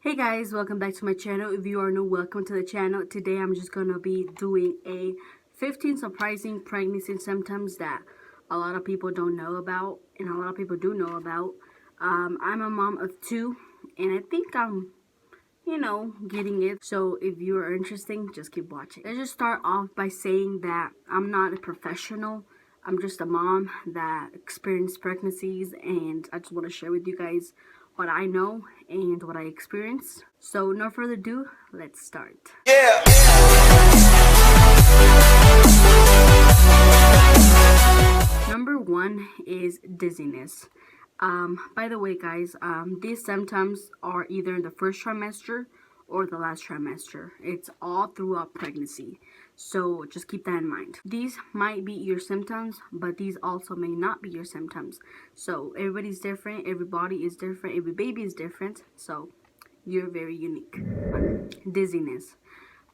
Hey guys, welcome back to my channel. If you are new, welcome to the channel. Today I'm just gonna be doing a 15 surprising pregnancy symptoms that a lot of people don't know about and a lot of people do know about. I'm a mom of two and I think I'm getting it. So if you are interested, just keep watching. Let's just start off by saying that I'm not a professional. I'm just a mom that experienced pregnancies, and I just want to share with you guys what I know and what I experienced. So no further ado, let's start. Yeah. Number one is dizziness. By the way, guys, these symptoms are either in the first trimester or the last trimester. It's all throughout pregnancy. So just keep that in mind. These might be your symptoms, but these also may not be your symptoms. So everybody's different, every body is different, every baby is different. So you're very unique. Dizziness.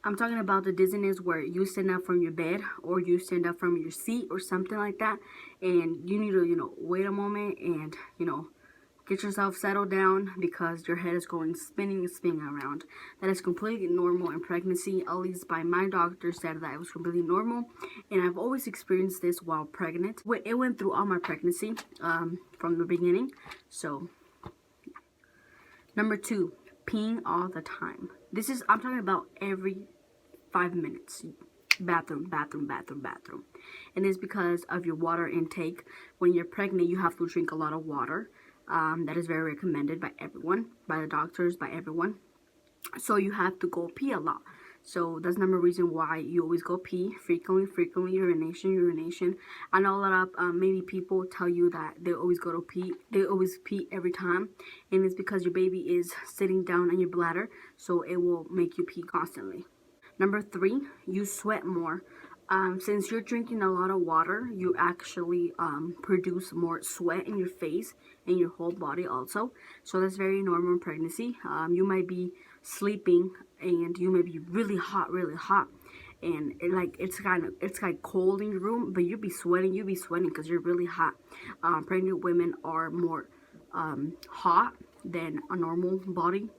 I'm talking about the dizziness where you stand up from your bed or you stand up from your seat or something like that, and you need to, wait a moment and, get yourself settled down because your head is going spinning and spinning around. That is completely normal in pregnancy. At least by my doctor said that it was completely normal, and I've always experienced this while pregnant. It went through all my pregnancy from the beginning. So number two, peeing all the time. I'm talking about every 5 minutes. Bathroom. And it's because of your water intake. When you're pregnant, you have to drink a lot of water. That is very recommended by everyone, by the doctors, by everyone. So you have to go pee a lot. So that's number reason why you always go pee frequently, urination. I know a lot of maybe people tell you that they always go to pee, they always pee every time, and it's because your baby is sitting down on your bladder, so it will make you pee constantly. Number three, you sweat more. Since you're drinking a lot of water, you actually produce more sweat in your face and your whole body also. So that's very normal in pregnancy. You might be sleeping and you may be really hot, and it's like cold in your room, but you'll be sweating because you're really hot. Pregnant women are more hot than a normal body,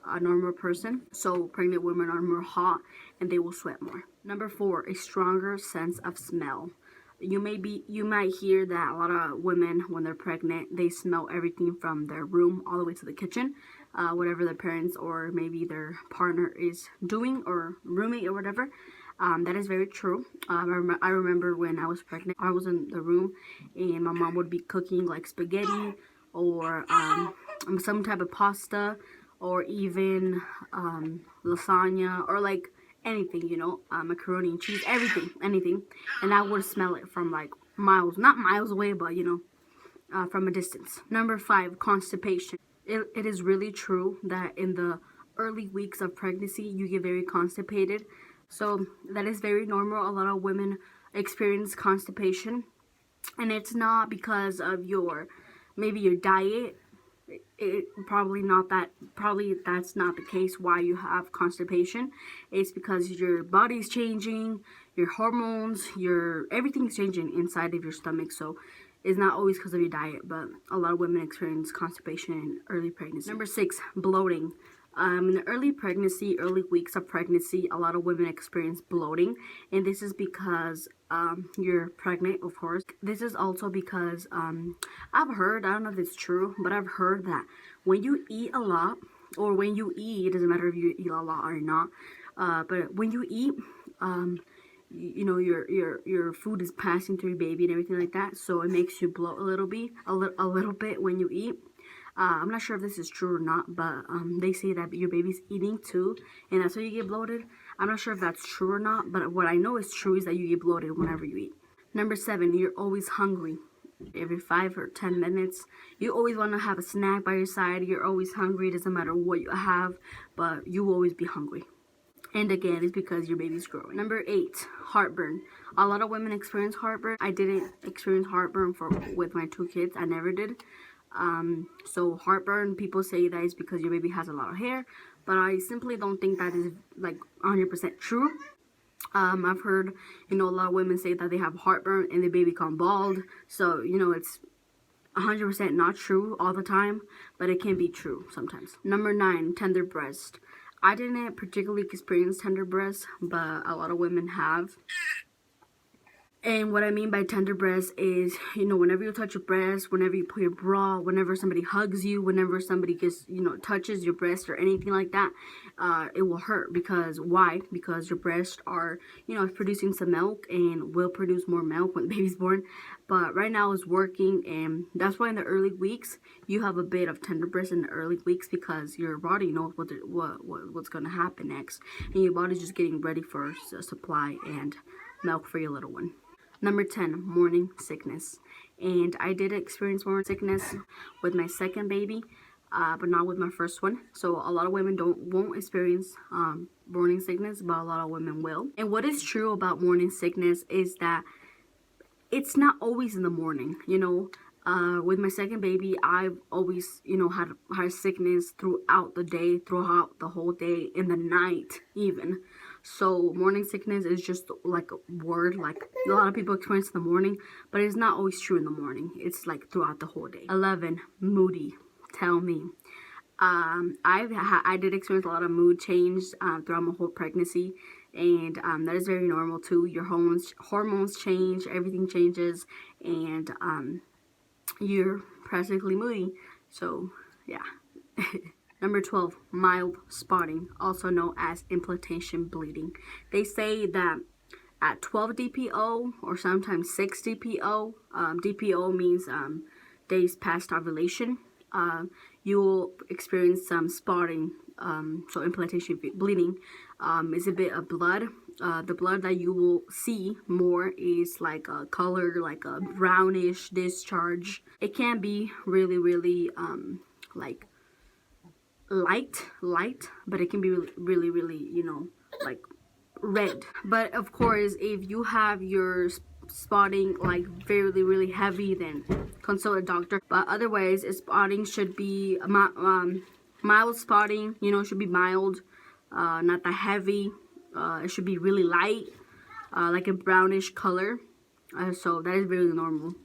a normal person. So pregnant women are more hot and they will sweat more. Number four, a stronger sense of smell. You might hear that a lot of women, when they're pregnant, they smell everything from their room all the way to the kitchen, whatever their parents or maybe their partner is doing, or roommate or whatever. That is very true. I remember when I was pregnant, I was in the room and my mom would be cooking like spaghetti or some type of pasta, or even lasagna, or like anything, macaroni and cheese, anything, and I would smell it from like miles, not miles away, but from a distance. Number five, constipation. It is really true that in the early weeks of pregnancy you get very constipated, so that is very normal. A lot of women experience constipation, and it's not because of maybe your diet. Probably that's not the case why you have constipation. It's because your body's changing, your hormones, everything's changing inside of your stomach. So it's not always because of your diet, but a lot of women experience constipation in early pregnancy. Number six, bloating. In the early weeks of pregnancy, a lot of women experience bloating, and this is because you're pregnant, of course. This is also because I've heard, I don't know if it's true, but I've heard that when you eat a lot, or when you eat, it doesn't matter if you eat a lot or not, but when you eat, your food is passing through your baby and everything like that, so it makes you bloat a little bit when you eat. I'm not sure if this is true or not, but they say that your baby's eating too, and that's why you get bloated. I'm not sure if that's true or not, but what I know is true is that you get bloated whenever you eat. Number seven, you're always hungry. Every 5 or 10 minutes, you always want to have a snack by your side. You're always hungry. It doesn't matter what you have, but you will always be hungry. And again, it's because your baby's growing. Number eight, heartburn. A lot of women experience heartburn. I didn't experience heartburn with my two kids. I never did. So heartburn, people say that is because your baby has a lot of hair, but I simply don't think that is like 100% true. I've heard, a lot of women say that they have heartburn and the baby become bald. So, 100% not true all the time, but it can be true sometimes. Number 9, tender breast. I didn't particularly experience tender breast, but a lot of women have. And what I mean by tender breast is, whenever you touch your breast, whenever you put your bra, whenever somebody hugs you, whenever somebody just, touches your breast or anything like that, it will hurt. Because why? Because your breasts are, producing some milk and will produce more milk when the baby's born. But right now it's working, and that's why in the early weeks, you have a bit of tender breast in the early weeks, because your body knows what's going to happen next. And your body's just getting ready for a supply and milk for your little one. Number 10, morning sickness. And I did experience morning sickness with my second baby, but not with my first one. So a lot of women won't experience morning sickness, but a lot of women will. And what is true about morning sickness is that it's not always in the morning. With my second baby, I've always, had sickness throughout the day, throughout the whole day, in the night even. So morning sickness is just like a word, like a lot of people experience in the morning, but it's not always true in the morning. It's like throughout the whole day. 11, moody. Tell me. I did experience a lot of mood change throughout my whole pregnancy, and that is very normal too. Your hormones change, everything changes, and you're practically moody. So yeah. Number 12, mild spotting, also known as implantation bleeding. They say that at 12 DPO or sometimes 6 DPO, DPO means days past ovulation, you will experience some spotting. So implantation bleeding is a bit of blood. The blood that you will see more is like a color, like a brownish discharge. It can be really, really like light, but it can be really, really, like red. But of course, if you have your spotting like really, really heavy, then consult a doctor. But otherwise, spotting should be mild spotting, should be mild, not that heavy. It should be really light, like a brownish color. So that is really normal.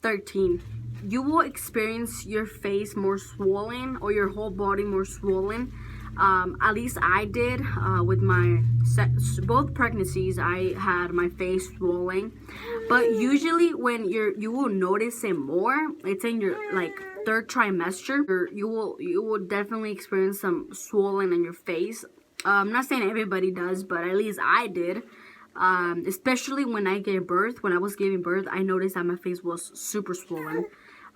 13, you will experience your face more swollen or your whole body more swollen. At least I did with my both pregnancies. I had my face swollen, but usually when you will notice it more, it's in your like 3rd trimester. You will definitely experience some swollen in your face. I'm not saying everybody does, but at least I did. Especially when I gave birth. When I was giving birth, I noticed that my face was super swollen.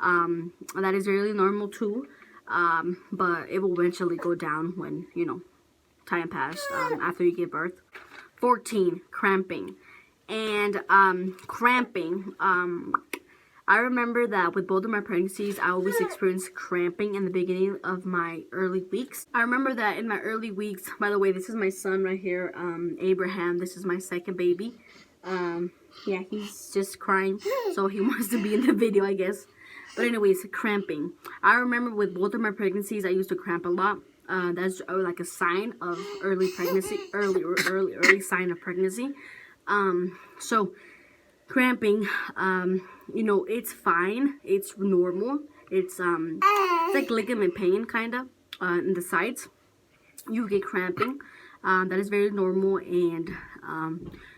That is really normal too, but it will eventually go down when, time passed, after you give birth. 14, cramping. And cramping, I remember that with both of my pregnancies, I always experienced cramping in the beginning of my early weeks. I remember that in my early weeks, by the way, this is my son right here, Abraham. This is my second baby. Yeah, he's just crying, so he wants to be in the video, I guess. But anyways, cramping. I remember with both of my pregnancies, I used to cramp a lot. That's like a sign of early pregnancy, early sign of pregnancy. So cramping, it's fine. It's normal. It's like ligament pain, kind of, in the sides. You get cramping. That is very normal, and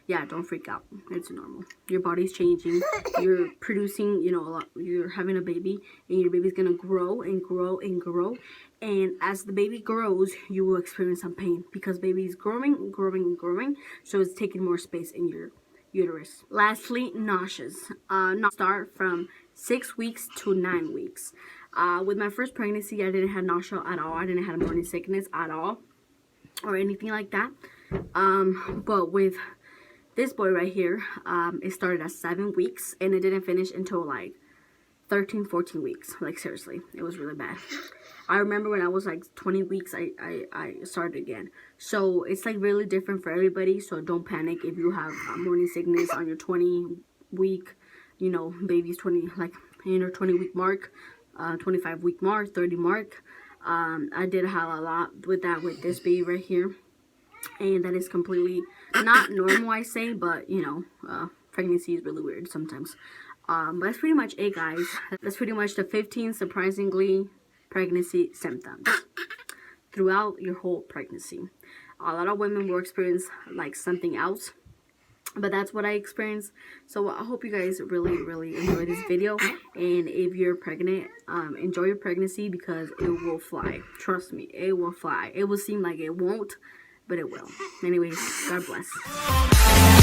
yeah, don't freak out. It's normal. Your body's changing. You're producing, a lot. You're having a baby, and your baby's gonna grow and grow and grow. And as the baby grows, you will experience some pain because baby is growing, growing, and growing. So it's taking more space in your uterus. Lastly, nauseous. Start from 6 weeks to 9 weeks. With my first pregnancy, I didn't have nausea at all. I didn't have morning sickness at all, or anything like that. But with this boy right here, it started at 7 weeks, and it didn't finish until like 13, 14 weeks. Like seriously, it was really bad. I remember when I was like 20 weeks, I started again. So it's like really different for everybody. So don't panic if you have morning sickness on your 20 week, baby's 20, like 20 week mark, 25 week mark, 30 mark. I did have a lot with that with this baby right here, and that is completely not normal, I say, but pregnancy is really weird sometimes. But that's pretty much it, guys. That's pretty much the 15 surprisingly pregnancy symptoms throughout your whole pregnancy. A lot of women will experience like something else, but that's what I experienced. So I hope you guys really enjoy this video, and if you're pregnant, enjoy your pregnancy, because it will fly. Trust me, it will fly. It will seem like it won't, but it will. Anyways, God bless.